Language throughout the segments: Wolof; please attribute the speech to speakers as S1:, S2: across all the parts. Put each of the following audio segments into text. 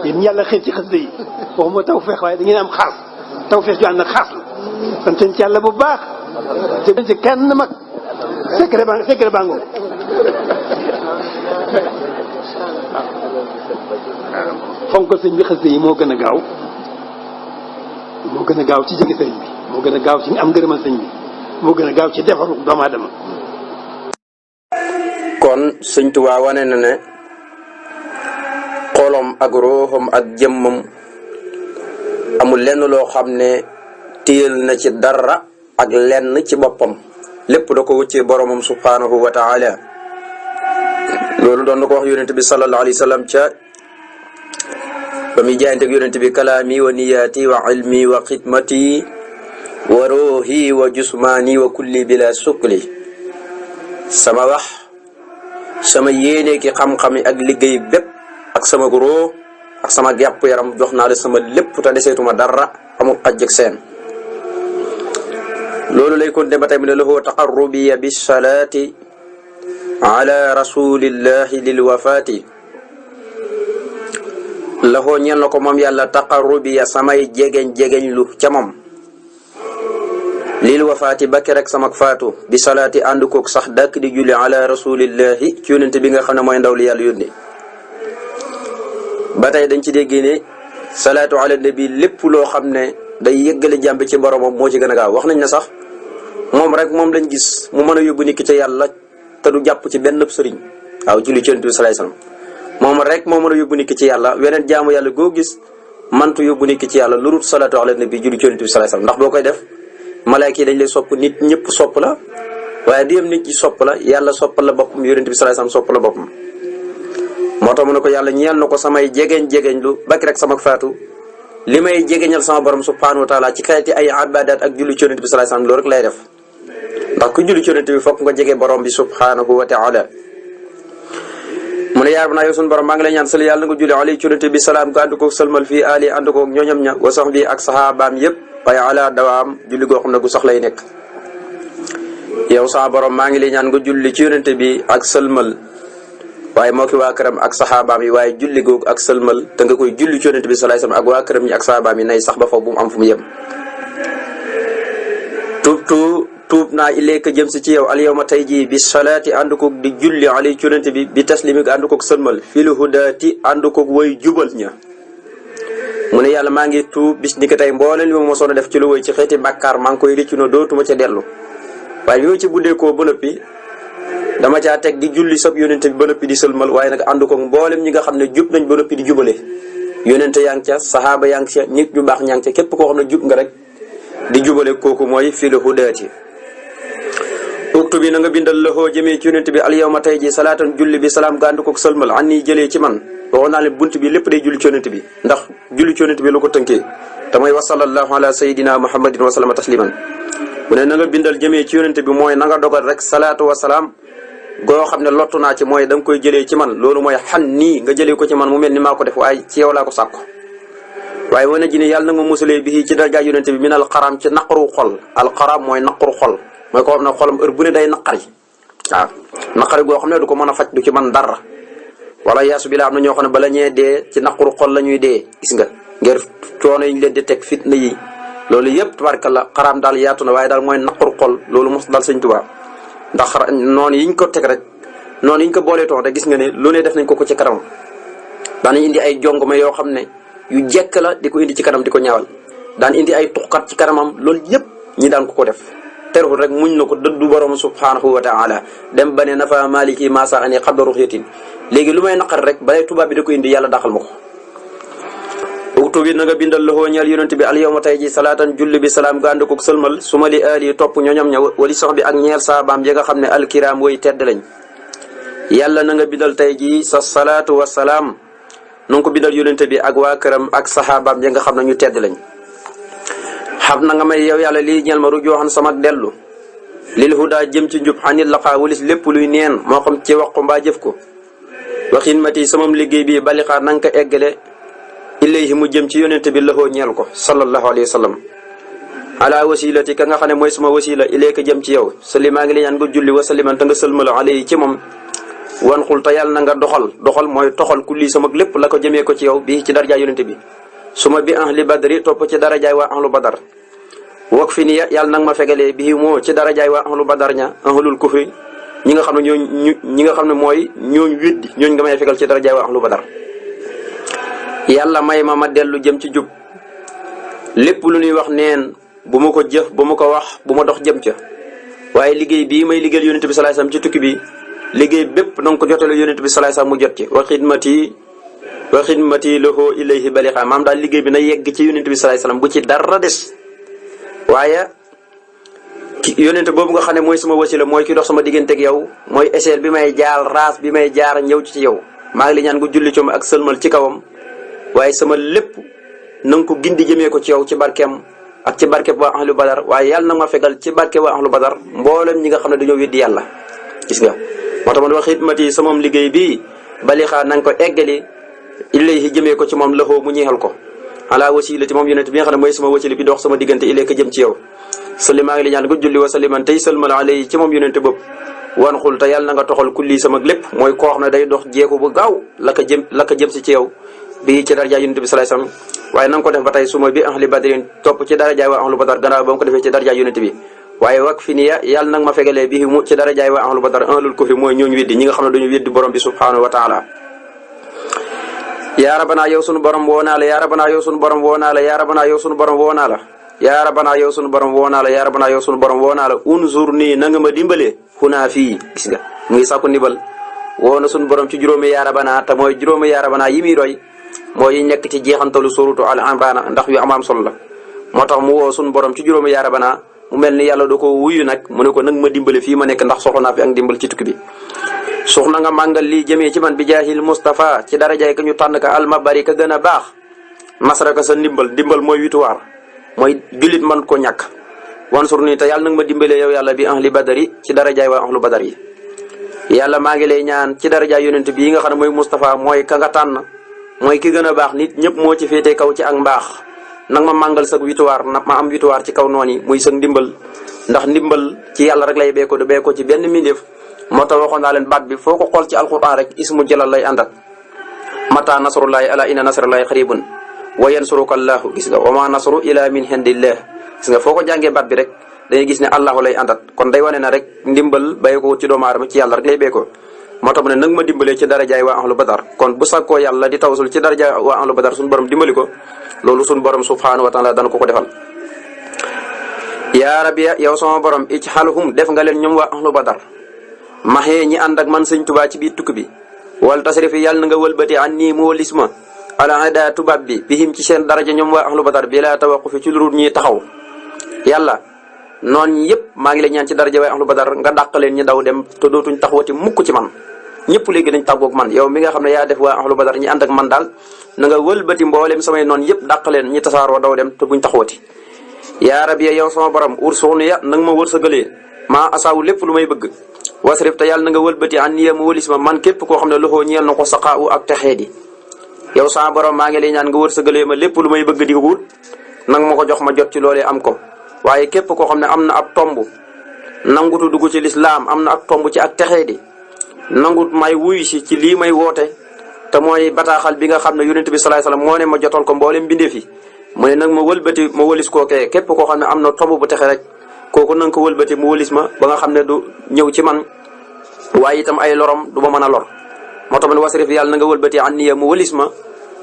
S1: yéen yàlla xëy ci xasida yi waxuma tawfeex waaye da ngeen am xaas tawfeex ju ànd ak xaas la sant ci yàlla bu baax jëm ci kenn mag secret baa ngoog fonkal sëñ bi xasida yi moo gën a gaaw ci jege sëñ bi moo gën a gaaw ci am ngërëmal sëñ bi moo gën a gaaw ci defaru doomu aadama.
S2: kon sëñ Tuubaa wane na ne xolom ak ruuxam ak jëmmam amul lenn loo xam ne téyel na ci dara ak lenn ci boppam lépp da ko wëccee boromam subhanahu wa taala. loolu doon na ko wax yonent bi sallallahu alayhi wa sallam ca ba muy jaayanteeg yonent bi kalaami wa niyaati wa ilmi wa xidmati wa ruuhi wa jusmaani wa kulli bila sukli. sama wax sama yéene ki xam-xami ak liggéey bépp ak sama ruux ak sama jàpp yaram jox naa la sama lépp te deseetuma dara amul xaj ak seen. loolu lay kon de ba tey mu ne lahu taqarrubiya bi salaati ala rasulillahi lil wafaati. laxoo ñeel na ko moom yàlla taqarrubiya samay jegeñ lu ca moom lil wafaati bakki rek samak faatu bi salaati ànd koog sax dàkk di julli ala rasulillahi ci yónente bi nga xam ne mooy ndaw li yàlla yónni. ba tey dañ ci déggee ne salaatu ala nabi lépp loo xam ne day yëggale jàmbi ci boromam moo ci gën a gaaw. wax nañ ne sax moom rek moom lañ gis mu mën a yóbbu nit ki ca yàlla te du jàpp ci benn sëriñ. waaw julli ci yónente bi salaay salaam moom rek moo mën a yóbbu nit ki ci yàlla weneen jaamu yàlla goo gis mantu yóbbu nit ki ci yàlla lu dul salaatu ala nabi julli ci yónente bi salaay salaam ndax boo koy def malaaka yi dañ lay sopp nit ñëpp sopp la waaye du yem nit ñi sopp la yàlla soppal la boppam yónente bi salaay salaam sopp la boppam. moo tax mu ne ko yàlla ñeel na ko samay jegeñ lu bakki rek sama faatu li may jegeñal sama borom subhanahu wa taala ci xeeti ay ibadat ak julli ci yonent bi sallallahu alayhi wasallam loolu rek lay def ndax ku julli ci yonent bi fokk nga jege borom bi subhanahu wa taala. mu ne yaa naa yow suñu borom maa ngi lay ñaan sal yàlla nga julli alayhi ci yonent bi salaam ko ànd ko sëlmal fii ali ànd ko ñooñam ña wa sax bi ak saxaabaam yëpp waaye ala dawaam julli goo xam ne gu sax lay nekk. yow sama borom maa ngi lay ñaan nga julli ci yonent bi ak sëlmal waaye moo ki waa këram ak saxaabaam yi waaye julli googu ak sëlmal te nga koy julli ci yonent bi salaay salaam ak waa këram ñi ak saxaabaam yi nay sax ba foofu bu mu am fu mu yem. tuub naa ilayka jëm si ci yow al yawma tey jii bi salaati ànd koog di julli alay ci yonent bi taslimi ànd koog sëlmal fil hudaati ànd koog way jubal ña. mu ne yàlla maa ngi tuub bis ni ko tey mbooleen li ma mosoon a def ci lu woy ci xeeti bàkkaar maa ngi koy rëccu na dootuma ca dellu waaye bi ma ci buddeekoo ba noppi dama caa teg di julli sab yonente bi ba noppi di sëlmal waaye nag ànd ko mboolem ñi nga xam ne jub nañ ba noppi di jubale yonente yaa ngi ca saxaaba yaa ngi ca nit ñu baax ñaa ngi ca képp koo xam ne jub nga rek di jubale kooku mooy fil hudaati. uktu bi na nga bindal loxoo jëmee ci yonente bi al yawma tey ji salaatan julli bi salaam ga ànd ko sëlmal an nii jëlee ci man waxoon naa leen bunt bi lépp day julli ci yonente bi ndax julli ci yonente bi lu ko tënkee te mooy wa sallallahu ala sayidina muhammadin wa sallama tasliman. mu ne na nga bindal jëmee ci yonente bi mooy na nga dogal rek salaatu wa salaam goo xam ne lottu naa ci mooy da nga koy jëlee ci man loolu mooy xan nii nga jëlee ko ci man mu mel ni maa ko def waaye ci yow laa ko sàkku. waaye wane ji ne yàlla na nga musalee bi ci daraja yonente bi min al xaram ci naqaru xol al xaram mooy naqaru xol mooy koo xam ne xolam heure bu ne day naqari waaw naqari goo xam ne du ko mën a faj du ci man dara wala yaasu bi la am na ñoo xam ne bala ñee dee ci naqaru xol la ñuy dee gis nga ngir coono yi ñu leen di teg fitna yi loolu yëpp tabarkalla xaraam daal yaatu na waaye daal mooy naqaru xol loolu mos dal Sëñ Tuubaa ndax noonu yiñ ko teg rek noonu yiñ ko boolee toon rek gis nga ne lu ne def nañ ko ci kanam daan indi ay jongoma yoo xam ne yu jekk la di ko indi ci kanam di ko ñaawal daan indi ay tuxkat ci kanamam loolu yëpp ñi daan ko def terewul rek muñ na ko dëddu borom subhanahu wa taala dem ba ne nafa maliki masa ani xabdaru xeetin léegi lu may naqar rek balay tubaab bi da ko indi yàlla daxal ma ko. uktu bi na nga bindal loxoo ñeel yonent bi al yawma tey ji salaatan julli bi salaam ga ànd ko sëlmal su ma li ali topp ñoñam ña wali sax bi ak ñeel saabaam ya nga xam ne alkiraam way tedd lañ. yàlla na nga bindal tey ji sa salaatu wa salaam na nga ko bindal yonent bi ak waa këram ak saxaabaam ya nga xam ne ñu tedd lañ. xam na nga may yow yàlla lii ñeel ma rujooxan sama dellu lil hudaa jëm ci njub xanit laqaa walis lépp luy neen moo xam ci wax ko mbaa jëf ko waxin mati samam liggéey bi balixaa na nga ko eggale ilayhi mu jëm ci yonente bi laxoo ñeel ko sallallahu alayhi wa sallam ala wasilati ka nga xam ne mooy sama wasila ilayka jëm ci yow sali maa ngi la ñaan nga julli wa saliman te nga sëlmala alayhi ci moom wan xul te yàlla na nga doxal mooy toxal kulli sama lépp la ko jëmee ko ci yow bi ci darajaay yonente bi su ma bi ahli badri topp ci darajaay waa ahlu badar wak fi ni yàlla nag ma fegalee bii moo ci darajaay waa ahlu badar ña ahlul kufri ñi nga xam ne ñi nga xam ne mooy ñooñ weddi ñooñ nga may fegal ci darajaay waa ahlu badar yàlla may ma dellu jëm ci jub lépp lu ñuy wax neen bu ma ko jëf bu ma ko wax bu ma dox jëm ca waaye liggéey bii may liggéeyal yonente bi sallallahu alayhi wasallam ci tukki bi liggéey bépp na nga ko jotale yonente bi sallallahu alayhi wasallam mu jot ci wa xidmati lahu ilayhi balixa maam daal liggéey bi na yegg ci yonente bi sallallahu alayhi wasallam bu ci dara des waaye yonente boobu nga xam ne mooy sama wasila mooy ki dox sama digganteeg yow mooy échelle bi may jaar raas bi may jaar ñëw ci yow maa ngi li ñaan nga julli coom ak sëlmal ci kawam waaye sama lépp na nga ko gindi jëmee ko ci yow ci barkeem ak ci barke waa ahlu badar waaye yàlla na ma fegal ci barke waa ahlu badar mboolem ñi nga xam ne dañoo weddi yàlla gis nga moo tax man wax xidmati sa moom liggéey bii balixaa na nga ko eggali ilayhi jëmee ko ci moom laxoo mu ñeexal ko ala wasilati moom yonent bi nga xam ne mooy sama wasila bi dox sama diggante ilayka jëm ci yow salli maa ngi li ñaan nga julli wa salliman tey sëlmal alayhi ci moom yonent bopp wan xul te yàlla na nga toxal kulli sama lépp mooy koo xam ne day dox jeeku bu gaaw la ko jëm si ci yow bii ci daraja yonent bi sallallahu alayhi wasallam waaye na nga ko def ba tey suma bi ahli badrin topp ci darajaay waa ahlu badar gannaaw ba mu ko defee ci darajaay yonent bi waaye wak fi niya yàlla nag ma fegalee bii mu ci darajaay waa ahlu badar ahlul kufri mooy ñooñu weddi ñi nga xam ne dañu weddi borom bi subhanahu wa taala yaa rabanaa yow sunu borom woo naa la yaa rabanaa yow sunu borom woo naa la yaa rabanaa yow sunu borom woo naa la yaa rabanaa yow sunu borom woo naa la yaa rabanaa yow sunu borom woo naa la unzur nii na nga ma dimbalee xunaa fii gis nga mu ngi sàkku ndimbal woo na sunu borom ci juróomi yaa rabanaa te mooy juróomi yaa rabanaa yi muy roy mooy nekk ci jeexantalu suuratu al imraan ndax yu am solo la moo tax mu woo sunu borom ci juróomi yaa rabanaa mu mel ni yàlla da ko wuyu nag mu ne ko nag ma dimbale fii ma nekk ndax soxla naa fi ak dimbal ci tukki bi soxna nga màngal lii jëmee ci man bi jaahil Mustafa ci darajaay ka ñu tànn ka almabari ka gën a baax nasraka sa ndimbal mooy wituwaar mooy jullit man ko ñàkk wansur nii te yàlla nag ma dimbalee yow yàlla bi ahli badari ci darajaay waa ahlu badar yi yàlla maa ngi lay ñaan ci darajaay yonent bi yi nga xam ne mooy Mustafa mooy ka nga tànn mooy ki gën a baax nit ñëpp moo ci féete kaw ci ak mbaax nag ma màngal sa wituwaar na ma am wituwaar ci kaw noonu yi muy sa ndimbal ndax ndimbal ci yàlla rek lay beeko du beeko ci benn mbindeef moo tax waxoon naa leen baat bi foo ko xool ci alquran rek ismu jalal lay àndat mata nasrullahi ala inna nasrullahi qaribun wa yansuruka allahu gis nga wa ma nasru ila min indillah gis nga foo ko jàngee baat bi rek dañuy gis ne allahu lay àndat kon day wane na rek ndimbal bàyyi ko ci doomu aadama ci yàlla rek lay beeko moo tax mu ne nag ma dimbalee ci darajaay waa ahlu badar kon bu sàkkoo yàlla di tawsul ci darajaay waa ahlu badar suñu borom dimbali ko loolu suñu borom subhanahu wa taala dana ko ko defal yaa rabbi yow sama borom ij'alhum def nga leen ñoom waa ahlu badar maxee ñi ànd ak man sëñ tubaa ci biir tukki bi wal tasrifi yàlla na nga wëlbati an nii mu wëlis ma ala ada tubaab bi bihim ci seen daraja ñoom waa ahlu badar bi laa tawaqufi ci lu ñuy taxaw yàlla noon ñi yëpp maa ngi lay ñaan ci daraja waa ahlu badar nga dàq leen ñi daw dem te dootuñ taxawati mukk ci man ñëpp léegi dañ tàggoog man yow mi nga xam ne yaa def waa ahlu badar ñi ànd ak man daal na nga wëlbati mbooleem samay noon yëpp dàq leen ñi tasaaroo daw dem te buñ taxawati yaa rabbi yow sama borom ursuxni ya nanga ma wërsëgalee maa asaawu lépp lu may bëgg wasrif te yàlla na nga wëlbati an niya mu wëlis ma man képp koo xam ne loxoo ñeel na ko saqaawu ak texee di yow sama borom maa ngi lay ñaan nga wërsëgalee ma lépp lu may bëgg di ko wut nang ma ko jox ma jot ci loolee am ko waaye képp koo xam ne am na ab tomb nangutu dugg ci lislaam am na ab tomb ci ak texee di nangut may wuyu si ci lii may woote te mooy bataaxal bi nga xam ne yonent bi sallallahu alayhi wasallam moo ne ma jotal ko mboolem mbindeef yi mu ne nag ma wëlbati ma wëlis kookee képp koo xam ne am na tomb bu texe rek kooku na nga ko wëlbati mu wëlis ma ba nga xam ne du ñëw ci man waaye itam ay lorom du ma mën a lor moo tax man wasrif yàlla na nga wëlbati an niya mu wëlis ma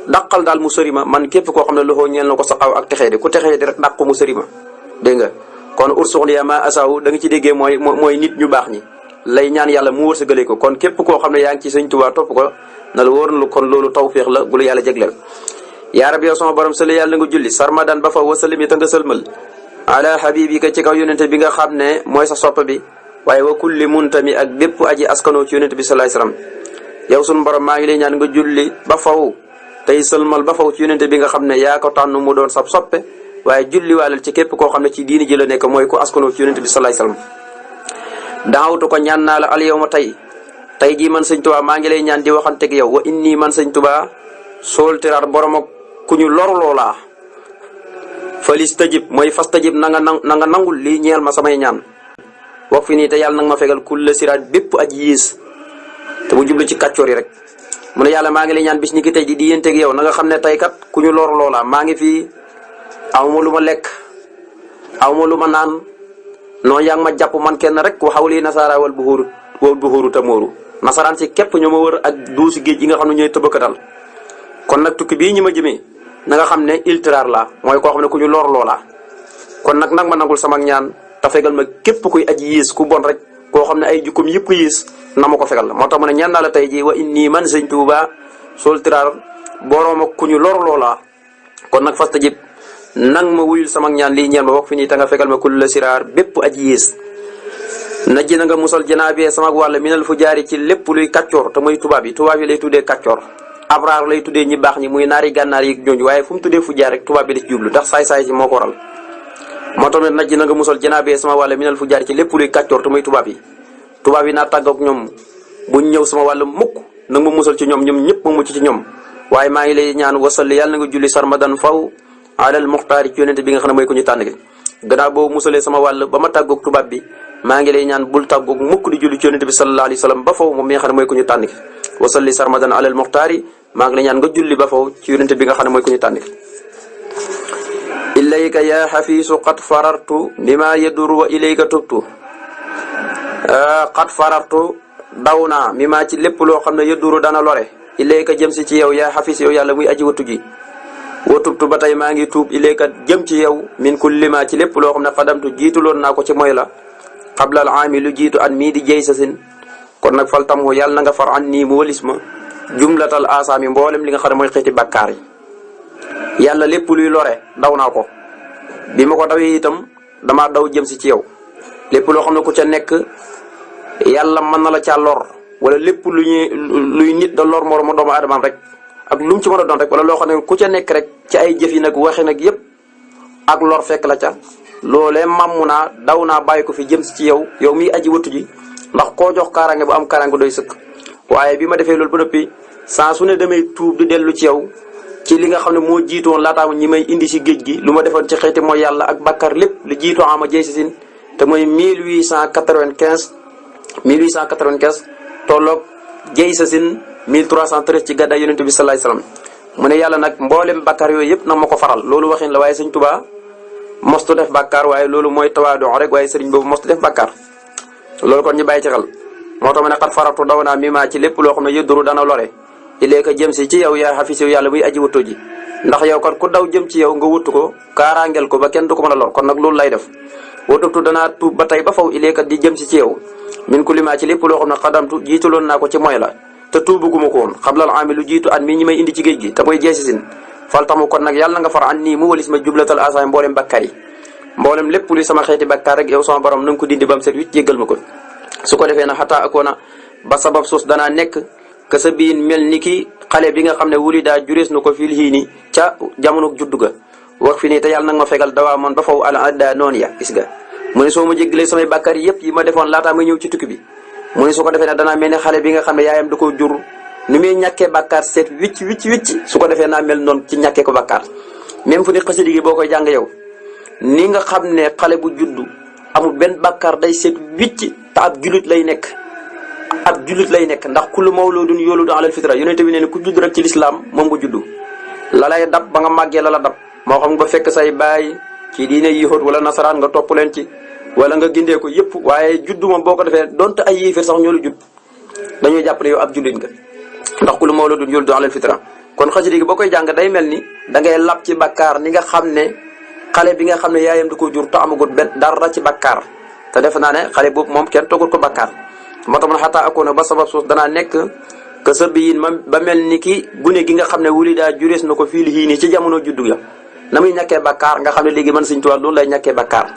S2: dàqal daal mu sëri ma man képp koo xam ne loxoo ñeel na ko saqaaw ak texee di ku texee di rek dàq ko mu sëri ma dégg nga kon ursuxliya ma asaaw da nga ci déggee mooy nit ñu baax ñi lay ñaan yàlla mu wërsëgale ko kon képp koo xam ne yaa ngi ci sëñ Tuubaa topp ko na la wóor na kon loolu tawfiix la bu la yàlla jégleel yaa rabbi yow sama borom sëli yàlla nga julli sarmadan ba fa wasalim yi ta nga sëlmal ala habibika ci kaw yonente bi nga xam ne mooy sa sopp bi waaye wa kulli muntami ak bépp aji askanoo ci yonente bi sallallahu alayhi wasallam yow sunu borom maa ngi lay ñaan nga julli ba faw tey sëlmal ba faw ci yonente bi nga xam ne yaa ko tànn mu doon sab soppe waaye julli waalal ci képp koo xam ne ci diini ji la nekk mooy ku askanoo ci yonente bi sallallahu alayhi wasallam daawtu ko ñaan naa la al yow ma tey jii man sëñ Tuubaa maa ngi lay ñaan di waxanteeg yow wa inni man sëñ Tuubaa sool tiraar borom ak ku ñu loru loolaa falis tajib mooy fas tajib na nga nangul lii ñeel ma samay ñaan wax fi nii te yàlla nag ma fegal kulla siraat bépp aj yiis te mu jublu ci kàccoor yi rek mu ne yàlla maa ngi lay ñaan bis ñi ki tey di yénteeg yow na nga xam ne tey kat ku ñu lor loola maa ngi fii awma lu ma lekk awma lu ma naan noonu yaa ngi ma jàpp man kenn rek waxaw lii nasaara wal buxóoru tamóoru nasaraan si képp ñoo ma wër ak duusi géej yi nga xam ne ñooy tëbakatal kon nag tukki bii ñi ma jëmee na nga xam ne iltiraar la mooy koo xam ne ku ñu lor loola kon nag ma nangul sama ñaan te fegal ma képp kuy aji yées ku bon rek koo xam ne ay jukkum yëpp yées na ma ko fegal moo tax mu ne ñaan naa la tey ji wa inni man sëñ Tuuba sol tiraar boroom ak ku ñu lor loola kon nag fasta jib nang ma wuyul sama ñaan lii ñeen ma wax fi nii te nga fegal ma kul la siraar bépp aji yées na ji na nga musal janaabee sama wàll minal fu jaari ci lépp luy kàccoor te muy tubaab yi lay tuddee kàccoor abraar lay tuddee ñi baax ñi muy naari gànnaar yi ñooñu waaye fu mu tuddee fu jaar rek tubaab bi la ci jublu ndax saay-saay ci moo ko waral moo tax nag ji na nga musal janaabee sama wàll minal fu jaari ci lépp luy kàccoor te muy tubaab yi naa tàggoog ñoom buñ ñëw sama wàll mukk nag ma musal ci ñoom ñëpp ma mucc ci ñoom waaye maa ngi lay ñaan wasalli yàlla na nga julli sarmadan faw alal muxtaari ci yonente bi nga xam ne mooy ko ñu tànn gi gannaaw boobu musalee sama wàll ba ma tàggoog tubaab bi maa ngi lay ñaan bul tàggoog mukk di julli ci yonente bi sallallahu alayhi wa sallam ba faw moom mi nga xam ne mooy ko ñu tànn gi wasalli sarmadan alal muxtaari maa ngi lay ñaan nga julli ba faw ci yonente bi nga xam ne mooy ko ñu tànn gi ilayka ya xafiisu qad farartu bima yaduru wa ilayka tubtu qad farartu daw naa mi maa ci lépp loo xam ne yaduru dana lore ilayka jëm si ci yow yaa xafiis yow yàlla muy aji wattu ji watubtu ba tey maa ngi tuub ilayka jëm ci yow min kulli ma ci lépp loo xam ne xadamtu jiituloon naa ko ci mooy la xablal aami lu jiitu at mii di jey sa sin kon nag fal tamu yàlla na nga far an nii mu walis ma jumlatal asaami mboolem li nga xam ne mooy xeeti bakkaar yi yàlla lépp luy lore daw naa ko bi ma ko dawee itam damaa daw jëm si ci yow lépp loo xam ne ku ca nekk yàlla mën na la caa lor wala lépp luy nit da lor moromu doomu aadamaam rek ak lu mu ci mën a doon rek wala loo xam ne ku ca nekk rek ci ay jëf yi nag waxi nag yëpp ak lor fekk la ca loolee màmmu naa daw naa bàyyi ko fi jëm si ci yow yow miy aji wattu ji ndax koo jox kaaraange bu am kaaraange doy sëkk waaye bi ma defee loolu ba noppi saa su ne damay tuub di dellu ci yow ci li nga xam ne moo jiitoon laataam ñi may indi si géej gi lu ma defoon ci xeeti mooy yàlla ak bàkkaar lépp lu jiitoo ama jey si sin te mooy 1895 tolloog jey sa sin 1313 ci gàddaay yonente bi salaay salaam mu ne yàlla nag mboolem bàkkaar yooyu yëpp nag ma ko faral loolu waxin la waaye sëñ Tuubaa mostu def bàkkaar waaye loolu mooy tawaadu rek waaye sëriñ boobu mostu def bàkkaar loolu kon ñu bàyyi ci xel moo tax ma ne xat faratu daw naa mi maa ci lépp loo xam ne yëdduru dana lore ileeka jëm si ci yow yaa xafis yow yàlla muy aji wuttu ji ndax yow kat ku daw jëm ci yow nga wuttu ko kaaraangel ko ba kenn du ko mën a lor kon nag loolu lay def wutubtu danaa tuub ba tey ba faw ileeka di jëm si ci yow min ku limaa ci lépp loo xam ne xadamtu jiituloon naa ko ci mooy la te tuubuguma ko woon xablal aami lu jiitu at mii ñi may indi ci géej gi te mooy jeesi sin fal tamu kon nag yàlla nga far an nii mu walis ma jublatal asaay mboolem bakkaar yi mboolem lépp luy sama xeeti bakkaar rek yow sama borom na nga ko dindi ba mu set wicc jéggal ma ko su ko defee na xataa akoona ba sabab suus danaa nekk ka sa biin mel ni ki xale bi nga xam ne wuli daa jurees na ko fil hiini ca jamono juddu ga wax fi nii te yàlla nag ma fegal dawaa man ba faw al adda noonu ya gis nga mu ne soo ma jéggalee samay bakkaar yëpp yi ma defoon laataa ma ñëw ci tukki bi mu ne su ko defee ne danaa mel ne xale bi nga xam ne yaayam da koo jur ni muy ñàkkee bakkaar seet wicc su ko defee naa mel noonu ci ñàkkee ko bakkaar même fu ni xasida gi boo koy jàng yow ni nga xam ne xale bu juddu amul benn bakkaar day seet wicc te ab julit lay nekk ndax kullu mawludun yuludu alal fitra yonente bi nee ne ku judd rek ci lislaam moom nga juddu la lay dab ba nga màggee la dab moo xam nga fekk say baay ci diine yihud wala nasaraan nga topp leen ci wala nga gindee ko yëpp waaye juddu moom boo ko defee donte ay yéefar sax ñoo la judd dañuy jàpp ne yow ab jullit nga ndax kullu mawludun yuludu alal fitra kon xasida gi boo koy jàng day mel ni da ngay lab ci bakkaar ni nga xam ne xale bi nga xam ne yaayam da ko jur te amagut benn dara ci bakkaar te defe naa ne xale boobu moom kenn toggut ko bakkaar moo tax man xataa akoona ba sabab suus danaa nekk que sa biyin ma ba mel ni ki gune gi nga xam ne wuli daa jurees na ko fii lii nii ci jamono juddu ya na muy ñàkkee bakkaar nga xam ne léegi man Sëñ Tuubaa loolu lay ñàkkee bakkaar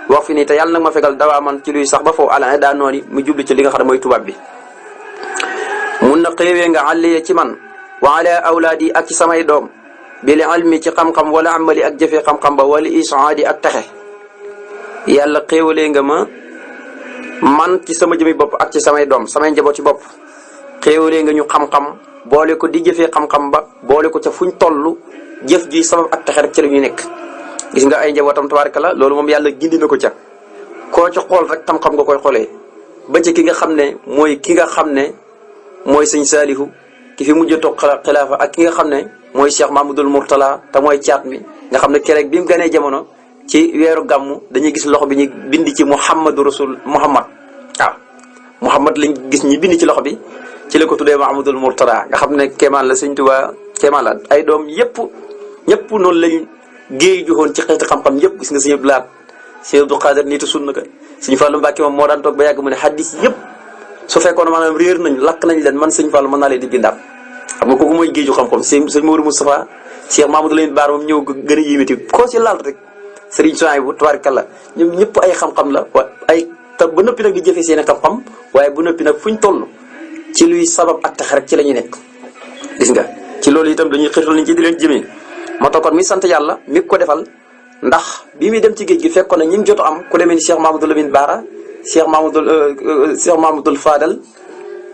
S2: wax fi nii te yàlla nag ma fegal dawaa man ci luy sax ba foofu ala daa noonu mu jublu ci li nga xam ne mooy tubaab bi mun na xéewee nga àlliye ci man wa ala awlaadi ak ci samay doom bil ilmi ci xam-xam wala amali ak jëfee xam-xam ba wala isaadi ak texe yàlla xéewalee nga ma man ci sama jëmi bopp ak ci samay doom samay njaboot ci bopp xéewalee nga ñu xam-xam boole ko di jëfee xam-xam ba boole ko ca fuñ toll jëf ji sabab ak texe rek ci la ñuy nekk gis nga ay njabootam tabaarkalla loolu moom yàlla gindi na ko ca koo ci xool rek xam-xam nga koy xoolee ba ci ki nga xam ne mooy ki nga xam ne mooy sëñ Saalihu ki fi mujj a toog xilaafa ak ki nga xam ne mooy Cheikh Mahmadul Mourtala te mooy caat mi nga xam ne keroog bi mu ganee jamono ci weeru gàmmu dañuy gis loxo bi ñu bind ci Muhammadu Rasul Muhammad waaw Muhammad lañ gis ñi bind ci loxo bi ci la ko tuddee Mahmadul Mourtala nga xam ne kéemaan la sëñ Tuubaa kéemaan la ay doom ñëpp noonu lañ géey joxoon ci xeeti xam-xam yëpp gis nga sëñ Abdou Lahat sëñ Abdou Xaadir nitu sunna ka sëñ Fallu Mbàkke moom moo daan toog ba yàgg mu ne xaddis yëpp su fekkoon maanaam réer nañ lakk nañ leen man sëñ Fallu mën naa leen di bindaat xam nga kooku mooy géeju xam-xam sëñ Maodo Moustapha Cheikh Mamadou Lamine Bara moom ñëw gën a yéemati koo ci laal rek Serigne Souhaïbou tabaarkalla ñoom ñëpp ay xam-xam la ay te ba noppi nag di jëfee seen xam-xam waaye bu noppi nag fuñ toll ci luy sabab ak tax rek ci la ñuy nekk gis nga ci loolu itam dañuy xirtal nañ ci di leen jëmee moo tax kon mi sant yàlla mi ko defal ndax bi muy dem ci géej gi fekkoon na ñi ngi jot am ku demee ni Cheikh Mamadou Lamine Bara Cheikh Mamadou Fadal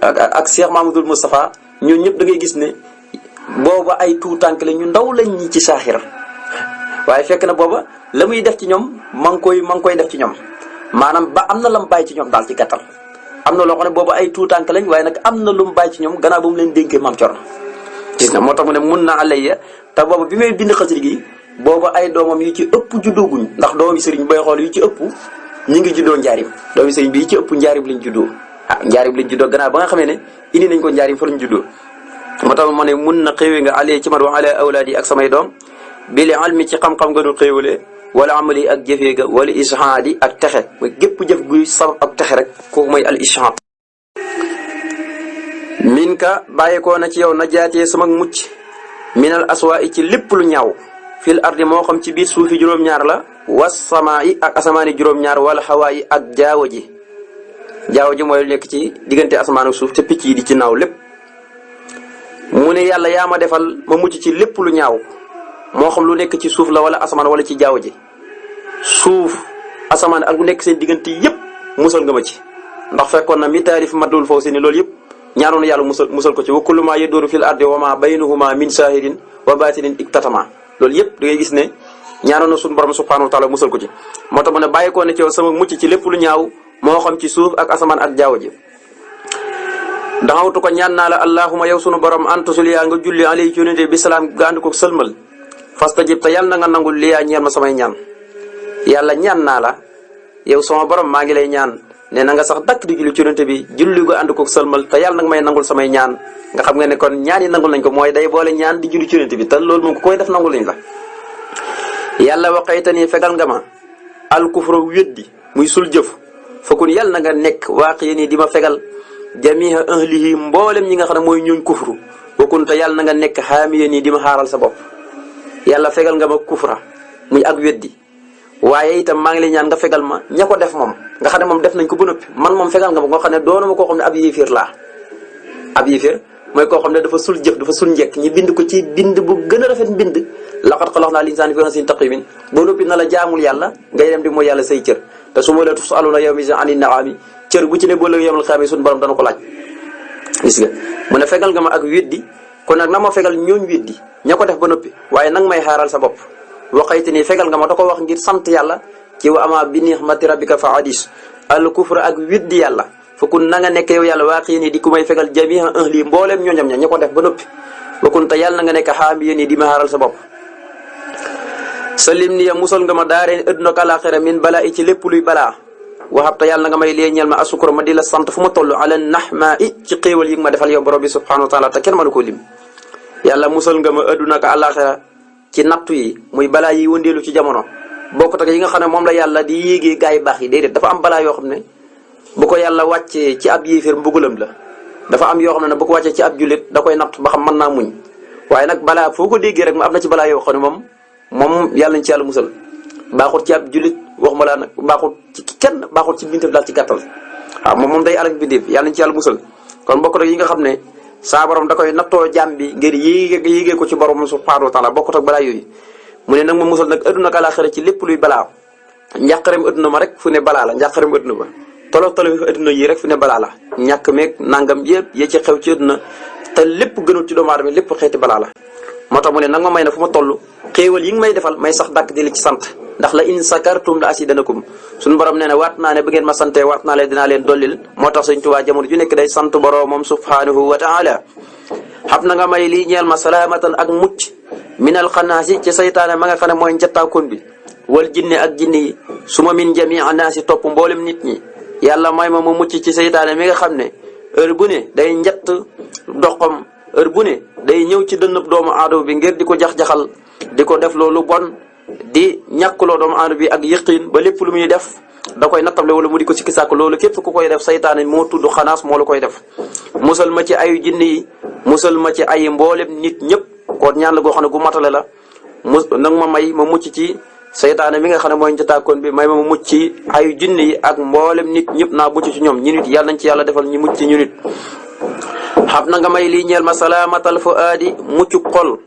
S2: ak Cheikh Mamadou Moustapha ñooñu ñëpp da ngay gis ne booba ay tuutànk la ñu ndaw lañ ñi ci saaxir waaye fekk na booba la muy def ci ñoom ma ngi koy def ci ñoom maanaam ba am na la mu bàyyi ci ñoom daal ci gàttal am na loo xam ne booba ay tuutànk lañ waaye nag am na lu mu bàyyi ci ñoom gannaaw ba mu leen dénkee maam Cerno gis na moo tax mu ne mun na alayya te booba bi may bind xasida gi booba ay doomam yu ci ëpp juddooguñ ndax doomi sëriñ bay xool yu ci ëpp ñi ngi juddoo njaarim doomi sëriñ bi yi ci ëpp njaarim lañ juddoo njaarim lañ juddoo gannaaw ba nga xamee ne indi nañ ko njaarim fa lañ juddoo moo tax ma ne mun na xéewee nga alee ci man wa ala awlaad yi ak samay doom bili almi ci xam-xam nga nu xéewale wala amali ak jëfee ga wala ishaadi ak texe mooy gépp jëf guy sabab ak texe rek kooku mooy al ishaad min ka bàyyeekoo na ci yow na jaatee sama mucc minal aswaa i ci lépp lu ñaaw fil ardi moo xam ci biir suufi juróom-ñaar la was samaa yi ak asamaani juróom-ñaar wala xawaa yi ak jaawo ji mooy lu nekk ci diggante asamaan ak suuf te picc yi di ci naaw lépp mu ne yàlla yaa ma defal ma mucc ci lépp lu ñaaw moo xam lu nekk ci suuf la wala asamaan wala ci jaawo ji suuf asamaan ak lu nekk seen diggante yëpp musal nga ma ci ndax fekkoon na mi taarif matlul foofu si ni loolu yëpp ñaanoon yàlla musal ko ci wa kullu ma yaduru fil ardi wa ma baynahuma min sahirin wa batinin iktatama loolu yëpp da ngay gis ne ñaanoon na suñu borom subhanahu wa taala musal ko ci moo tax mu ne bàyyi ko ne ci yow sama mucc ci lépp lu ñaaw moo xam ci suuf ak asamaan ak jaawo ji daxawtu ko ñaan naa la allahuma yow sunu borom antusul yaa nga julli alayhi ci yonente bi salaam nga ànd ko sëlmal fastajib te yàlla na nga nangul li yaa ñeel ma samay ñaan yàlla ñaan naa la yow sama borom maa ngi lay ñaan ne na nga sax dakk di julli ci yonente bi julli ko ànd ko sëlmal te yàlla nag may nangul samay ñaan nga xam nga ne kon ñaan yi nangul nañ ko mooy day boole ñaan di julli ci yonente bi te loolu moom ko koy def nangul nañ la yàlla waxayta nii fegal nga ma alkufra weddi muy sul jëf fakun yàlla na nga nekk waaqi nii di ma fegal jamiha ahlihi mboolem ñi nga xam ne mooy ñooñ kufru wakun te yàlla na nga nekk xaamiya nii di ma xaaral sa bopp yàlla fegal nga ma kufra muy ak weddi waaye itam maa ngi lay ñaan nga fegal ma ña ko def moom nga xam ne moom def nañ ko ba noppi man moom fegal nga ma nga xam ne doona ma koo xam ne ab yéeféer laa ab yéeféer mooy koo xam ne dafa sul jëf dafa sul njekk ñi bind ko ci bind bu gën a rafet mbind laqad xalaqnaa l-insaana fii ahsani taqwiim ba noppi na la jaamul yàlla ngay dem di mooy yàlla say cër te su ma la tusaluuna yawma izin ani naami cër bu ci ne boo la yawmal qiyaama suñu borom dana ko laaj gis nga mu ne fegal nga ma ak weddi kon nag na ma fegal ñooñ weddi ña ko def ba noppi waaye nag may xaaral sa bopp waxayte nii fegal nga ma da ko wax ngir sant yàlla ci wa ama bi ni'mati rabbika fa hadis al kufra ak weddi yàlla fakun na nga nekk yow yàlla waaqi nii di ku may fegal jamiha ahli mbooleem ñooñam ña ko def ba noppi wakun te yàlla na nga nekk xaamiya nii di ma xaaral sa bopp salim ni ya musal nga ma daareen adduna ak alaxira min balaa i ci lépp luy balaa waxab te yàlla na nga may lee ñeel ma asukura ma di la sant fu ma toll ala naxma i ci xéewal yi ma defal yow borom bi subhanahu wa taala te kenn mënu ko lim yàlla musal nga ma adduna ak alaxira ci nattu yi muy balaa yi wëndeelu ci jamono bokkut ak yi nga xam ne moom la yàlla di yéegee gaa yi baax yi déedéet dafa am balaa yoo xam ne bu ko yàlla wàccee ci ab yéeféer mbugalam la dafa am yoo xam ne bu ko wàccee ci ab jullit da koy natt ba xam mën naa muñ waaye nag balaa foo ko déggee rek am na ci balaa yoo xam ne moom yàlla nañ ci yàlla musal baaxut ci ab jullit waxuma laa nag baaxut ci kenn baaxut ci bindeef daal ci gàttal waaw moom day alak bindeef yàlla nañ ci yàlla musal kon bokkut ak yi nga xam ne saa borom da koy nattoo jaam bi ngir yéegee ko ci borom subhanahu wa taala bokkut ak balaa yooyu mu ne nag ma musal nag adduna ak alaxira ci lépp luy balaa njàqarem adduna ma rek fu ne balaa la njàqarem adduna ba tolof tolof adduna yi rek fu ne balaa la ñàkk meeg nangam yëpp ya ci xew ci adduna te lépp gënul ci doomu aadama lépp xeeti balaa la moo tax mu ne nag ma may na fu ma toll xéewal yi nga may defal may sax dàkk di la ci sant ndax la in sakartum la asidanakum suñu borom nee na waat naa ne bu ngeen ma sante waat naa leen dinaa leen dollil moo tax Sëñ Tuubaa jamono ju nekk day sant boroomam subhanahu wa taala xam na nga may lii ñeel ma salaamatan ak mucc minal xanaasi ci saytaane ma nga xam ne mooy njattaakoon bi wal jinne ak jinne yi su ma min jamii naasi topp mboolem nit ñi yàlla may ma mucc ci saytaane mi nga xam ne heure bu ne day njatt doxam heure bu ne day ñëw ci dënnëb doomu aadama bi ngir di ko jax-jaxal di ko def loolu bon di ñàkkloo doomu aadama bi ak yëqiin ba lépp lu muy def da koy nattable wala mu di ko sikki sàkk loolu képp ku koy def saytaane moo tudd xanaas moo la koy def musal ma ci ayu jinne yi musal ma ci ay mboolem nit ñëpp kon ñaan la goo xam ne gu matale la nag ma may ma mucc ci saytaane mi nga xam ne mooy njataakoon bi may ma mucc ci ayu jinne yi ak mboolem nit ñëpp naa mucc ci ñoom ñu nit yàlla nañ ci yàlla defal ñu mucc ci ñu nit xam na nga may lii ñeel ma salaamatal fu aadi muccu xol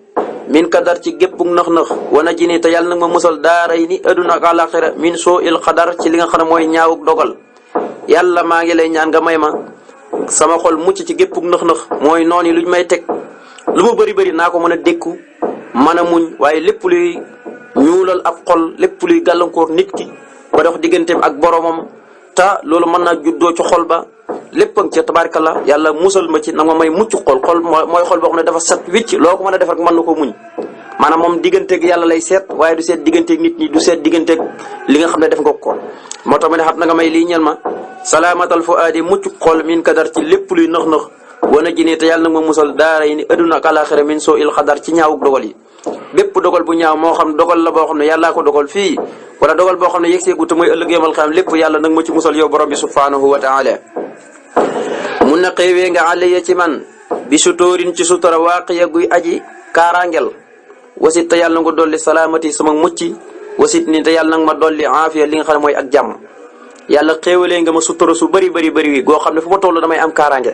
S2: min kadar ci géppug nax-nax wana ji ni te yàlla nag ma musal daaray ni adduna ak àlaxira min soo il xadar ci li nga xam ne mooy ñaawug dogal yàlla maa ngi lay ñaan nga may ma sama xol mucc ci géppug nax-nax mooy noon yi luñ may teg lu mu bëri naa ko mën a dékku mën a muñ waaye lépp luy ñuulal ab xol lépp luy gàllankoor nit ki ba dox digganteem ak boromam te loolu mën naa juddoo ci xol ba léppam ci tabaarkalla yàlla musal ma ci nag ma may mucc xol mooy xol boo xam ne dafa set wicc loo ko mën a def rek mën na ko muñ maanaam moom digganteeg yàlla lay seet waaye du seet digganteeg nit ñi du seet digganteeg li nga xam ne def nga ko moo tax ma ne xam na nga may lii ñeel ma salaamatal fu aadi mucc xol min kadar ci lépp luy nax-nax wana ji nii te yàlla nag ma musal daara yi ni adduna ak alaxira min soo il xadar ci ñaawuk dogal yi bépp dogal bu ñaaw moo xam dogal la boo xam ne yàllaa ko dogal fii wala dogal boo xam ne yegg seegu te mooy ëllëg yomal xam lépp yàlla nag ma ci musal yow borom bi subhanahu wa taala mun na xëywee nga àlleya ci man bi sutóorin ci sutura waaqiya guy aji kaaraangel wasit te yàlla na nga dolli salaamati sama mucc wasit ni te yàlla nag ma dolli aafiya li nga xam ne mooy ak jàmm yàlla xéewalee nga ma sutura su bëri wi goo xam ne fu ma toll damay am kaaraange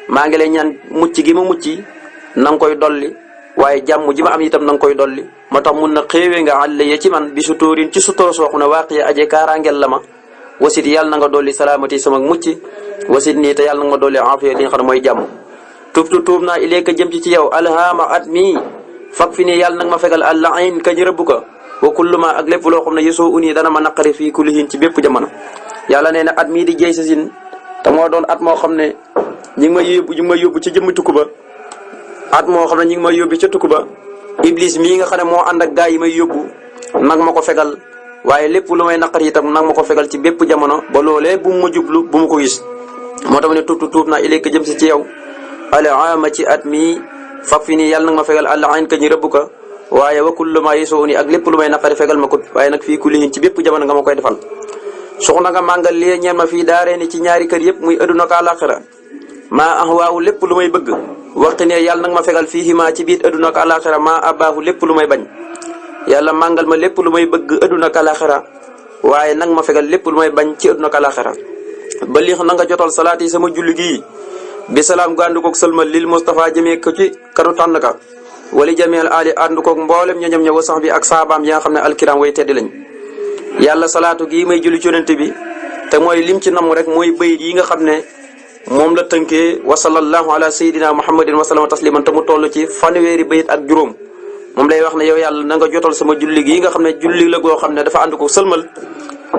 S2: maa ngi lay ñaan mucc gi ma mucc na nga koy dolli waaye jàmm ji ma am itam na nga koy dolli moo tax mun na xéewee nga àlleya ci man bi sutóorin ci sutura soo xam ne waaqiya aji kaaraangel la ma wasit yàlla na nga dolli salaamati sama mucc wasit nii te yàlla na nga ma dolli aafiya li nga xam ne mooy jàmm tuub naa ilayka jëm ci yow alhaama at mii fak fi nii yàlla nag ma fegal allahin kañ rëbb ko wa kullu ma ak lépp loo xam ne yesoo uni dana ma naqari fii kullihin ci bépp jamono yàlla nee na at mii di jey sa sin te moo doon at moo xam ne ñi ngi ma yóbbu ci jëmmi tukku ba at moo xam ne ñi ngi may yóbbu ca tukku ba iblis mii nga xam ne moo ànd ak gaa yi may yóbbu nag ma ko fegal waaye lépp lu may naqari itam nag ma ko fegal ci bépp jamono ba loolee bu mu ma jublu bu mu ko gis moo tax ne tuub naa ilayka jëm si ci yow alaama ci at mii fak fi nii yàlla nag ma fegal allahin ka ñu rëbb ko waaye wa kullu ma yesoo ni ak lépp lu may naqari fegal ma ko waaye nag fii kullihin ci bépp jamono nga ma koy defal soxna nga màngal lii ñeen ma fii daaree ni ci ñaari kër yëpp muy adduna ak àlaxira maa ahwaawu lépp lu may bëgg waxti ne yàlla nag ma fegal fii himaa ci biir adduna ak àlaxira maa abaahu lépp lu may bañ yàlla màngal ma lépp lu may bëgg adduna ak àlaxira waaye nag ma fegal lépp lu may bañ ci adduna ak àlaxira ba li na nga jotal salaat yi sama julli gii bi salaam gàndu koog sëlmal lil Moustapha jëmee ko ci kanu tànn ka wali jameel ali ànd koog mboolem ñoñom ña wa sax bi ak saabaam yi nga xam ne alkiram way teddi lañ yàlla salaatu gii may julli ci yonent bi te mooy lim ci namm rek mooy bayit yi nga xam ne moom la tënkee wa sallallahu ala sayidina muhammadin wa sallama tasliman te mu toll ci fanweeri bayit ak juróom moom lay wax ne yow yàlla na nga jotal sama julli gii nga xam ne julli la goo xam ne dafa ànd ko sëlmal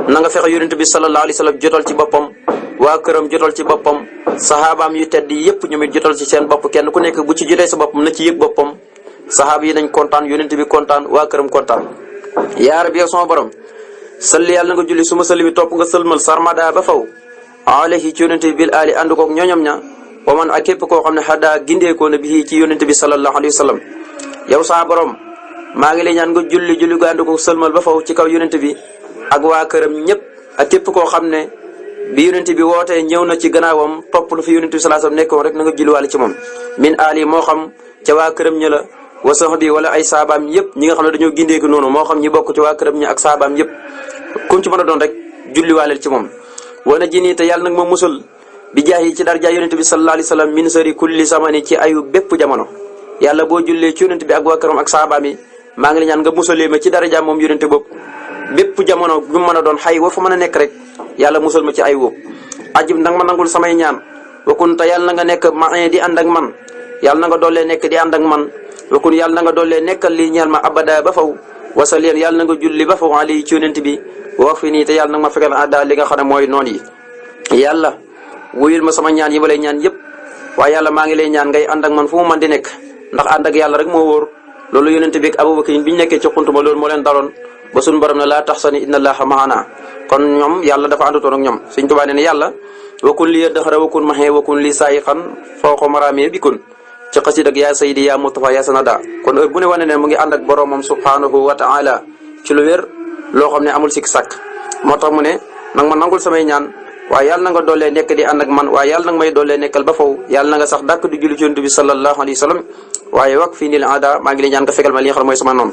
S2: na nga fexe yonent bi sallallahu alayhi wa sallam jotal ci boppam waa këram jotal ci boppam saxaabaam yu tedd yépp ñu mit jotal ci seen bopp kenn ku nekk bu ci jotee sa boppam na ci yëg boppam saxaaba yi nañ kontaan yonent bi kontaan waa këram kontaan yaa rabbi yow sama borom salli yàlla nga julli su ma salli mi topp nga sëlmal sarmada ba faw alayhi ci yonent bi bil ali ànd koog ñoñom ña wa man ak képp koo xam ne xadaa gindeekoo na bi ci yonent bi sallallahu alayhi wa sallam yow sama borom maa ngi lay ñaan nga julli ga ànd koog sëlmal ba faw ci kaw yonent bi ak waa këram ñëpp ak képp koo xam ne bi yonent bi wootee ñëw na ci gannaawam topp lu fi yonent bi sallallahu alayhi wasallam nekkoon rek na nga julliwaale ci moom min ali moo xam ca waa këram ña la wa sahbi wala ay saabaam yëpp ñi nga xam ne dañoo gindeeku noonu moo xam ñi bokk ci waa këram ñi ak saabaam yëpp kum ci mën a doon rek julliwaaleel ci moom wana ji nii te yàlla nag ma musal bi jaay yi ci darja yonent bi sallallahu alayhi wasallam min sari kulli samani ci ayu bépp jamono yàlla boo jullee ci yonent bi ak waa këram ak saabaam yi maa ngi la ñaan nga musalee ma ci daraja moom yonent boobu bépp jamono bu mën a doon xay wa fa mën a nekk rek yàlla musal ma ci ay wóob ajib nag ma nangul samay ñaan wakun te yàlla na nga nekk ma di ànd ak man yàlla na nga doolee nekk di ànd ak man wakun yàlla na nga doolee nekkal lii ñeel ma abada ba faw wasal leen yàlla na nga julli ba fa ali ci yonent bi wax fi nii te yàlla nag ma fekkal adda li nga xam ne mooy noon yi yàlla wuyul ma sama ñaan yi ma lay ñaan yëpp waaye yàlla maa ngi lay ñaan ngay ànd ak man fu mu mën di nekk ndax ànd ak yàlla rek moo wóor loolu yonent bi ak Abubakar bi ñu nekkee ci xuntuma loolu moo leen daloon ba suñu borom ne laa taxsani inna allaha maana kon ñoom yàlla dafa àndutoon ak ñoom Sëñ Tuubaa ne yàlla wakun li dëxara wakun maxee wakun li saayixan fawqa maraamee bikun ci xasid ak yaa saydi yaa Mustafa yaa sanada kon heure bu ne wane ne mu ngi ànd ak boromam subhanahu wa taala ci lu wér loo xam ne amul sikk sàkk moo tax mu ne nag ma nangul samay ñaan waaye yàlla na nga doolee nekk di ànd ak man waaye yàlla nag may doolee nekkal ba faw yàlla na nga sax dàkk di julli ci yonent bi sallallahu alayhi wa sallam waaye wak fii nii la aada maa ngi lay ñaan nga fegal ma li nga xam ne mooy sama noonu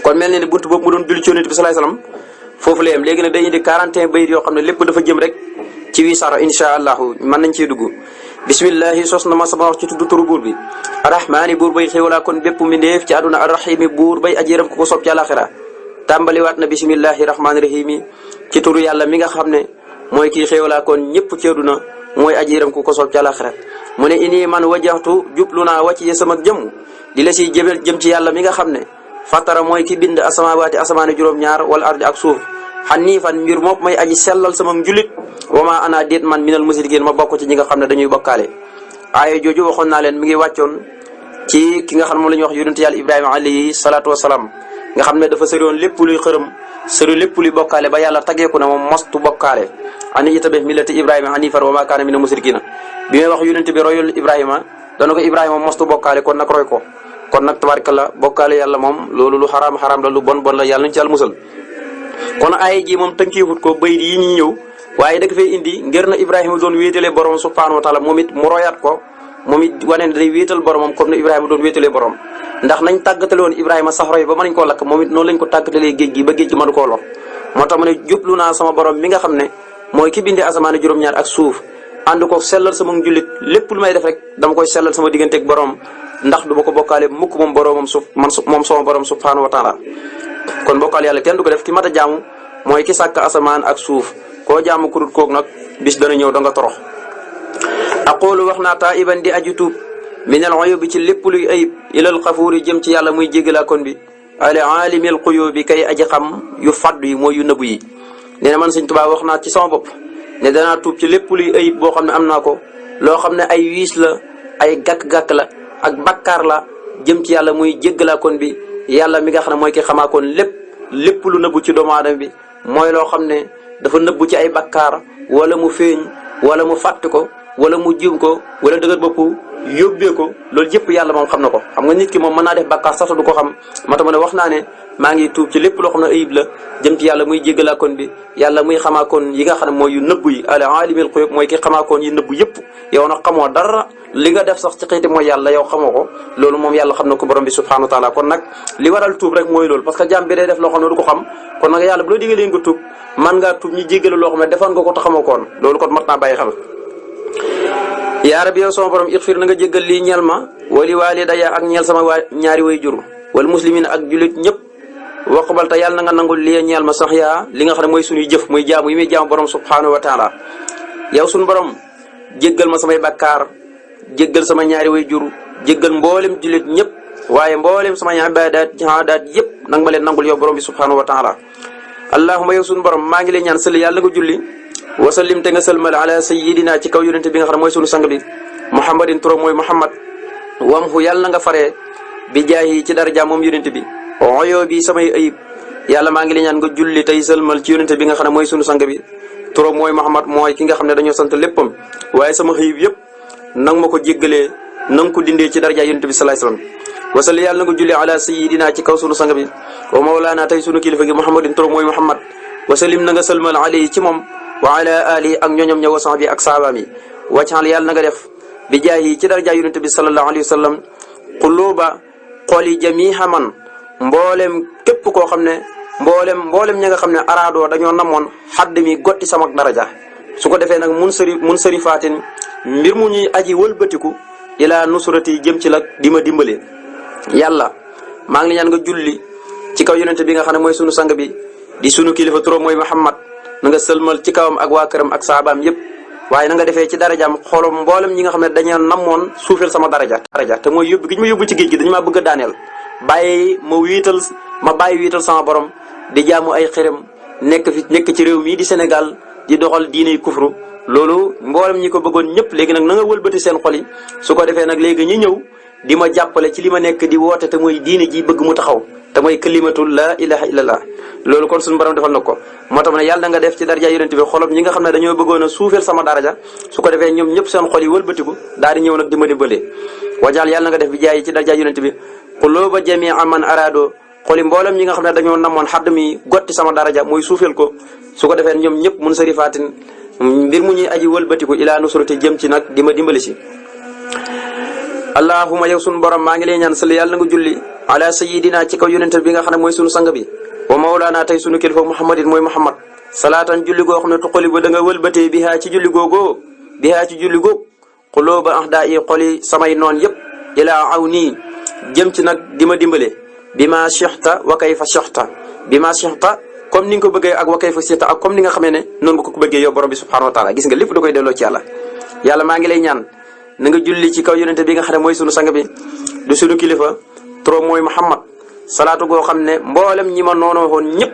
S2: kon mel ne ni buntu boobu mu doon julli ci yonent bi sallallahu alayhi wa sallam foofu la yem léegi nag day indi 41 bayit yoo xam ne lépp dafa jëm rek ci wi sara insha allahu mën nañ ciy dugg bismillahi sos na ma sama wax ci tudd turu buur bi arrahmaani buur bay xéwalaa kon bépp mbindeef ci àdduna arrahimi buur bay ajiram ko ko soob ci àlaxira tàmbaliwaat na bismillahi rahmaani rahimi ci turu yàlla mi nga xam ne mooy kii xéwalaa kon ñëpp ci àdduna mooy ajiram ko ko soob ci àlaxira mu ne ini man wajaxtu jublu naa wàcc sama jëmm di la siy jëm ci yàlla mi nga xam ne fatara mooy ki bind asamawaati asamaani juróom-ñaar wala ardi ak suuf xaniifan mbir moom may aji sellal sama njulit wama ana déet man minal musrikiin ma bokk ci ñi nga xam ne dañuy bokkaale aaya jooju waxoon naa leen mi ngi wàccoon ci ki nga xam ne moom la ñuy wax yonent yàlla Ibrahima alayhi salaatu wasalaam nga xam ne dafa sëriwoon lépp luy xërëm sëri lépp luy bokkaale ba yàlla tageeku ne moom mostu bokkaale ani itabih millati Ibrahima hanifan wama kaana minal musrikiina bi may wax yonent bi royul Ibrahima dana ko Ibrahima mostu bokkaale kon nag roy ko kon nag tabaarkalla bokkaale yàlla moom loolu lu xaraam la lu bon la yàlla nañ ci yàlla musal kon aaya ji moom tënkiwut ko bayit yi ñuy ñëw waaye da ko fay indi ngir na Ibrahima doon wéetalee borom subhanahu wa taala moom it mu royaat ko moom it wane ne day wéetal boromam comme ne Ibrahima doon wéetalee borom ndax nañ tàggatale woon Ibrahima sax roy ba mënañ koo lakk moom it noonu lañ ko tàggatalee géej gi ba géej gi mënu koo lor moo tax mu ne jublu naa sama borom mi nga xam ne mooy ki bindee asamaan juróom-ñaar ak suuf ànd ko sellal sama njullit lépp lu may def rek dama koy sellal sama digganteeg borom ndax du ma ko bokkaale mukk moom boromam moom sama borom subhanahu wa taala kon bokkaale yàlla kenn du ko def ki mat a jaamu mooy ki sàkk asamaan ak suuf koo jaamu kurut koog nag bis dana ñëw da nga torox aqulu wax naa taiban di aju tuub minal uyubi ci lépp luy ayib ilal xafuuri jëm ci yàlla muy jéggalaakoon bi al aalimil quyubi kay aji xam yu faddu yi mooy yu nëbbu yi nee na man Sëñ Tuubaa wax naa ci sama bopp ne danaa tuub ci lépp luy ayib boo xam ne am naa ko loo xam ne ay wiis la ay gàkk-gàkk la ak bakkaar la jëm ci yàlla muy jéggalaakoon bi yàlla mi nga xam ne mooy ki xamaakoon lépp lu nëbbu ci doomu aadama bi mooy loo xam ne dafa nëbbu ci ay bakkaar wala mu feeñ wala mu fàtte ko wala mu jiw ko wala dëgër bopp yóbbee ko loolu yëpp yàlla moom xam na ko xam nga nit ki moom mën naa def bakkaar sax du ko xam moo tax ma ne wax naa ne maa ngi tuub ci lépp loo xam ne ayib la jëm ci yàlla muy jéggalaakoon bi yàlla muy xamaakoon yi nga xam ne mooy yu nëbbu yi al aalimil xuyub mooy ki xamaakoon yi nëbbu yëpp yow nag xamoo dara li nga def sax ci xëyti mooy yàlla yow xamoo ko loolu moom yàlla xam na ko borom bi subhanahu wa taala kon nag li waral tuub rek mooy loolu parce que jàmm bi day def loo xam ne du ko xam kon nag yàlla bu la digalee nga tuub man ngaa tuub ñu jéggalu loo xam ne defoon nga ko te xamoo koon loolu kon mat naa bàyyi xel yaa rabbi yow sama borom ixfir na nga jéggal lii ñeel ma wali waalidaya ak ñeel sama ñaari way jur wal muslimin ak julit ñëpp waqbal te yàlla na nga nangul lii ñeel ma sax yaa li nga xam ne mooy suñuy jëf muy jaamu yi muy jaamu borom subhanahu wa taala yow suñu borom jéggal ma samay bakkaar jéggal sama ñaari way jur jéggal mboolem julit ñëpp waaye mboolem sama ibaadaat yëpp nang ma leen nangul yow borom bi subhanahu wa taala allahuma yow suñu borom maa ngi lay ñaan sëli yàlla nga julli wasallim te nga sëlmal ala sayidina ci kaw yonente bi nga xam ne mooy sunu sang bi muhammadin turam mooy muhammad wamhu yàlla na nga faree bi jaayi ci daraja moom yonente bi oyoo bi samay ayib yàlla maa ngi lay ñaan nga julli tey sëlmal ci yonente bi nga xam ne mooy sunu sang bi turam mooy muhammad mooy ki nga xam ne dañoo sant léppam waaye sama ayib yëpp nang ma ko jéggalee nang ko dindee ci daraja yonente bi salaay salaam wasalli yàlla na nga julli ala sayidina ci kaw sunu sang bi wa mawlaana tey sunu kilifa gi muhammadin turam mooy muhammad wasallim na nga sëlmal alayhi ci moom wa ala ali ak ñoñom ña wasan bi ak saabaam yi waccaxal yàlla na nga def bi jaay yi ci daraja yonente bi sallallahu alayhi wa sallam quluba xool yi jamiha man mboolem képp koo xam ne mboolem ña nga xam ne araadoo dañoo namoon xadd mi gotti sama daraja su ko defee nag mun sarifaatin mbir mu ñuy aji wëlbatiku ila nusrati jëm ci la di ma dimbale yàlla maa ngi la ñaan nga julli ci kaw yonente bi nga xam ne mooy sunu sang bi di sunu kilifa turam mooy muhammad na nga sëlmal ci kawam ak waa këram ak saabaam yëpp waaye na nga defee ci darajaam xoolom mboolem ñi nga xam ne dañoo namoon suufeel sama daraja te mooy yóbbu gi ñu ma yóbbu ci géej gi dañu maa bëgg a daaneel ma bàyyi wiital sama borom di jaamu ay xërëm nekk ci réew mii di Sénégal di doxal diiney kufru loolu mboolem ñi ko bëggoon ñëpp léegi nag na nga wëlbati seen xol yi su ko defee nag léegi ñi ñëw di ma jàppale ci li ma nekk di woote te mooy diine ji bëgg mu taxaw te mooy kalimatul laa ilaha illallah loolu kon suñu borom defal na ko moo tax ne yàlla nga def ci daraja yonent bi xolob ñi nga xam ne dañoo bëggoon a suufeel sama daraja su ko defee ñoom ñëpp seen xol yi wëlbatiku daal di ñëw nag di ma dimbalee wajaal yàlla nga def bi jaay ci daraja yonent bi quluba jamia man araado xoli mboolem ñi nga xam ne dañoo namoon xadd mi gotti sama daraja mooy suufeel ko su ko defee ñoom ñëpp mun sarifaatin mbir mu ñuy aji wëlbatiku ilaa nusrati jëm ci nag di ma dimbali si allahuma yow sunu borom maa ngi lay ñaan salli yàlla nga julli ala sayidina ci kaw yonente bi nga xam ne mooy sunu sang bi wa mawlaana tey sunu kilifa muhammadin mooy muhammad salaatan julli goo xam ne tuqali ba da nga wëlbatee bihaa ci julli googoo xulooba ahdaa i xoli samay noon yëpp ilaa aw nii jëm ci nag di ma dimbale bi ma shixta wa kayfa shixta bi ma shixta comme ni nga ko bëggee ak wa kayfa shixta ak comme ni nga xamee ne noonu nga ko bëggee yow borom bi subhanahu wa taala gis nga lépp da koy delloo ci yàlla maa ngi lay ñaan na nga julli ci kaw yonente bi nga xam ne mooy sunu sang bi du sunu kilifa trop mooy muhammad salaatu goo xam ne mboolem ñi ma noonoo woon ñëpp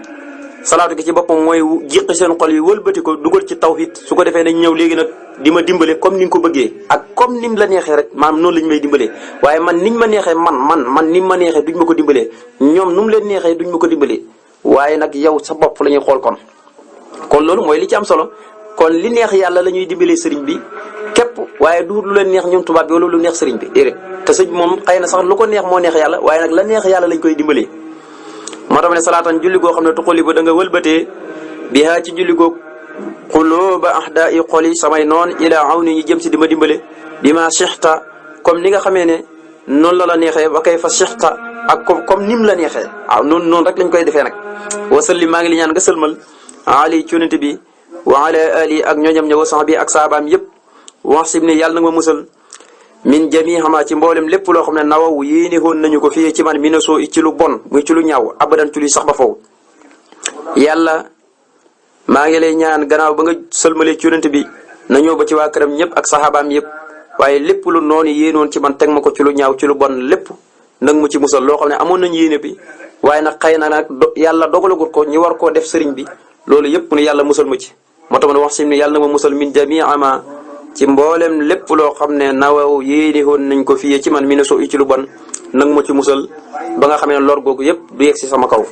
S2: salaatu gi ci boppam mooy jiqi seen xol yi wëlbati ko dugal ci tawhid su ko defee nañ ñëw léegi nag di ma dimbale comme ni nga ko bëggee ak comme nim la neexee rek maanaam noonu lañ may dimbalee waaye man niñ ma neexee man ni ma neexee duñ ma ko dimbalee ñoom nu mu leen neexee duñ ma ko dimbalee waaye nag yow sa bopp la ñuy xool kon loolu mooy li ci am solo kon li neex yàlla la ñuy dimbalee sëriñ bi képp waaye du lu leen neex ñoom tubaab bi wala lu neex sëriñ bi déedéet te sëñ moom xëy na sax lu ko neex moo neex yàlla waaye nag la neex yàlla lañ koy dimbalee moo tax ne salaatan julli goo xam ne tuxuli ba da nga wëlbatee bihaa ci julli goog xulooba ahdaa i xoli samay noon ilaa aw ni ñu jëm si di ma dimbale bi ma sixta comme ni nga xamee ne noonu la neexee ba kay fa sixta ak comme nim la neexee waaw noonu rek lañ koy defee nag wasalli maa ngi li ñaan nga sëlmal ali ci yonent bi wa ala ali ak ñooñam ña wa sax bi ak saabaam yëpp wax sib ne yàlla na nga ma musal min jami xama ci mboolem lépp loo xam ne nawaw yéene woon nañu ko fii ci man mi na soo ci lu bon muy ci lu ñaaw abadan ci luy sax ba foofu yàlla maa ngi lay ñaan gannaaw ba nga sëlmalee ci yonent bi na ñëw ba ci waa këram ñëpp ak saxaabaam yëpp waaye lépp lu noonu yéenoon ci man teg ma ko ci lu ñaaw ci lu bon lépp nag mu ci musal loo xam ne amoon nañu yéene bi waaye nag xëy na nag yàlla dogalagut ko ñi war koo def sëriñ bi loolu yëpp ne yàlla musal ma ci moo tax ma wax si ne yàlla na ma musal min jami ama ci mboolem lépp loo xam ne nawaw yéene woon nañ ko fii ci man mi ne soo ci lu bon nag ma ci musal ba nga xam ne lor googu yëpp du yegg si sama kaw